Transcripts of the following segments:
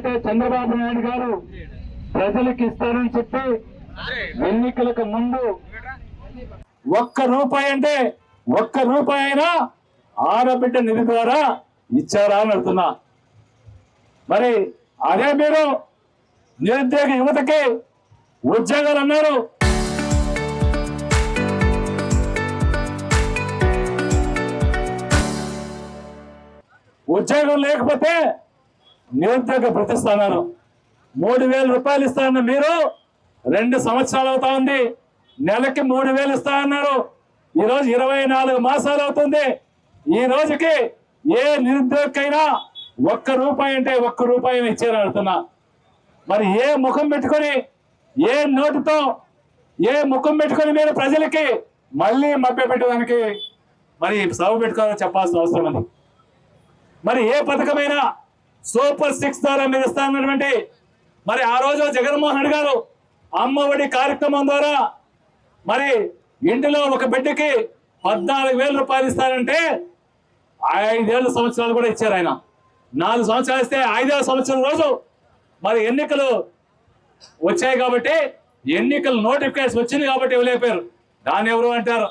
ఏదైతే చంద్రబాబు నాయుడు గారు ప్రజలకు ఇస్తారని చెప్పి ఎన్నికలకు ముందు ఒక్క రూపాయి అయినా ఆడబిడ్డ నిధి ద్వారా ఇచ్చారా అని అడుగుతున్నా. మరి అదే మీరు నిరుద్యోగ యువతకి ఉద్యోగాలు అన్నారు. ఉద్యోగం లేకపోతే నిరుద్యోగ ప్రతిస్తాన్నారు. 3,000 రూపాయలు ఇస్తారన్న మీరు 2 సంవత్సరాలు అవుతా ఉంది. నెలకి 3,000 ఇస్తారన్నారు. ఈరోజు 24 మాసాలు అవుతుంది. ఈ రోజుకి ఏ నిరుద్యోగకైనా ఒక్క రూపాయి ఇచ్చారు అడుగుతున్నా. మరి ఏ ముఖం పెట్టుకొని ఏ నోటితో ఏ ముఖం పెట్టుకొని మీరు ప్రజలకి మళ్ళీ మభ్య పెట్టడానికి మరి సభ పెట్టుకోవాలో చెప్పాల్సిన అవసరం ఉంది. మరి ఏ పథకమైనా సూపర్ 6 ద్వారా మీరు ఇస్తానన్నటువంటి మరి ఆ రోజు జగన్మోహన్ రెడ్డి గారు అమ్మఒడి కార్యక్రమం ద్వారా మరి ఇంటిలో ఒక బిడ్డకి 14,000 రూపాయలు ఇస్తారంటే 5 సంవత్సరాలు కూడా ఇచ్చారు ఆయన. 4 సంవత్సరాలు ఇస్తే 5వ సంవత్సరం రోజు మరి ఎన్నికలు వచ్చాయి కాబట్టి ఎన్నికల నోటిఫికేషన్ వచ్చింది కాబట్టి ఇవ్వలేపారు. దాన్ని ఎవరు అంటారు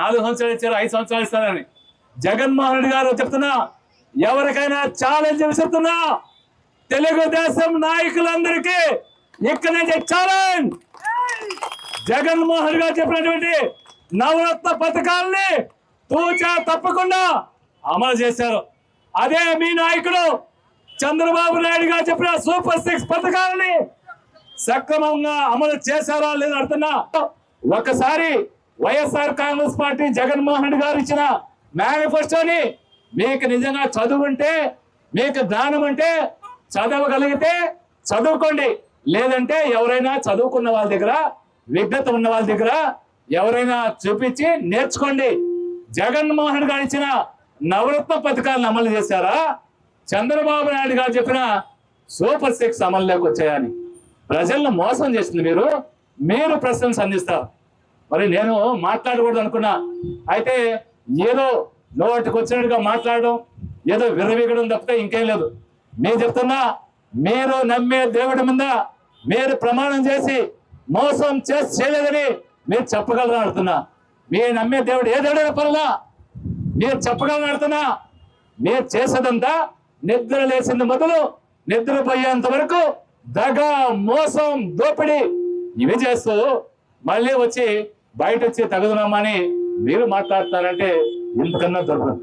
4 సంవత్సరాలు ఇచ్చారు 5 సంవత్సరాలు ఇస్తారని. జగన్మోహన్ రెడ్డి గారు చెప్తున్నా, ఎవరికైనా ఛాలెంజ్ విసురుతున్నా, తెలుగుదేశం నాయకులందరికీ ఇక్కడ నుంచి ఛాలెంజ్. జగన్మోహన్ గారు చెప్పినటువంటి నవరత్న పథకాలని తూచా తప్పకుండా అమలు చేశారు. అదే మీ నాయకుడు చంద్రబాబు నాయుడు గారు చెప్పిన సూపర్ 6 పథకాలని సక్రమంగా అమలు చేశారా లేదని అడుగుతున్నా. ఒకసారి వైఎస్ఆర్ కాంగ్రెస్ పార్టీ జగన్మోహన్ రెడ్డి గారు ఇచ్చిన మేనిఫెస్టోని మీకు నిజంగా చదువుంటే, మీకు జ్ఞానం ఉంటే, చదవగలిగితే చదువుకోండి. లేదంటే ఎవరైనా చదువుకున్న వాళ్ళ దగ్గర, విజ్ఞత ఉన్న వాళ్ళ దగ్గర ఎవరైనా చూపించి నేర్చుకోండి. జగన్మోహన్ గారు ఇచ్చిన నవరత్న పథకాలను అమలు చేశారా, చంద్రబాబు నాయుడు గారు చెప్పిన సూపర్ 6 అమలులోకి వచ్చాయని ప్రజలను మోసం చేసింది మీరు ప్రశ్నలు సంధిస్తారు. మరి నేను మాట్లాడకూడదు అనుకున్నా. అయితే ఏదో నోటికి వచ్చినట్టుగా మాట్లాడడం, ఏదో విర్రవీగడం తప్పితే ఇంకేం లేదు. నేను చెప్తున్నా, మీరు నమ్మే దేవుడి మీద మీరు ప్రమాణం చేసి మోసం చేయలేదని మీరు చెప్పగలరని అడుగుతున్నా. మీరు నమ్మే దేవుడు ఏ దేవుడైనా పర్లా మీరు చెప్పగలరని అడుగుతున్నా. మీరు చేసేదంతా నిద్ర లేచింది మొదలు నిద్రపోయేంత వరకు దగ, మోసం, దోపిడీ ఇవి చేస్తూ మళ్ళీ వచ్చి బయట వచ్చి తగుదనమ్మని మీరు మాట్లాడుతున్నారంటే ఇంతకన్నా దొరకదు.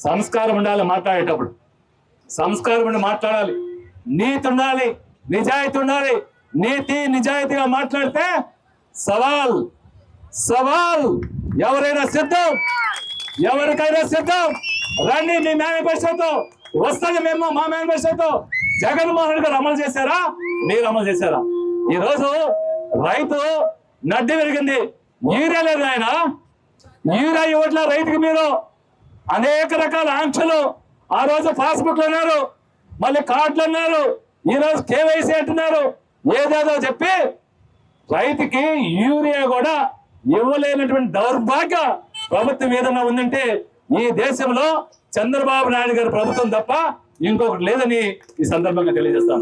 సంస్కారం ఉండాలి, మాట్లాడేటప్పుడు సంస్కారం ఉండి మాట్లాడాలి, నీతి ఉండాలి, నిజాయితీ ఉండాలి. నీతి నిజాయితీగా మాట్లాడితే సవాల్ ఎవరైనా సిద్ధం, ఎవరికైనా సిద్ధం. రండి, మీ మేనిఫెస్టోతో వస్తుంది. మేము మా మేనిఫెస్టోతో జగన్మోహన్ గారు అమలు చేశారా, మీరు అమలు చేశారా? ఈరోజు రైతు నడ్డి పెరిగింది, యూరియా లేదు. ఆయన యూరియా ఇవ్వట్ల రైతుకి. మీరు అనేక రకాల ఆంక్షలు, ఆ రోజు పాస్బుక్లు అన్నారు, మళ్ళీ కార్డులు అన్నారు, ఈరోజు కేవైసీ అంటున్నారు, ఏదేదో చెప్పి రైతుకి యూరియా కూడా ఇవ్వలేనటువంటి దౌర్భాగ్య ప్రభుత్వం ఏదన్నా ఉందంటే ఈ దేశంలో చంద్రబాబు నాయుడు గారి ప్రభుత్వం తప్ప ఇంకొకటి లేదని ఈ సందర్భంగా తెలియజేస్తాను.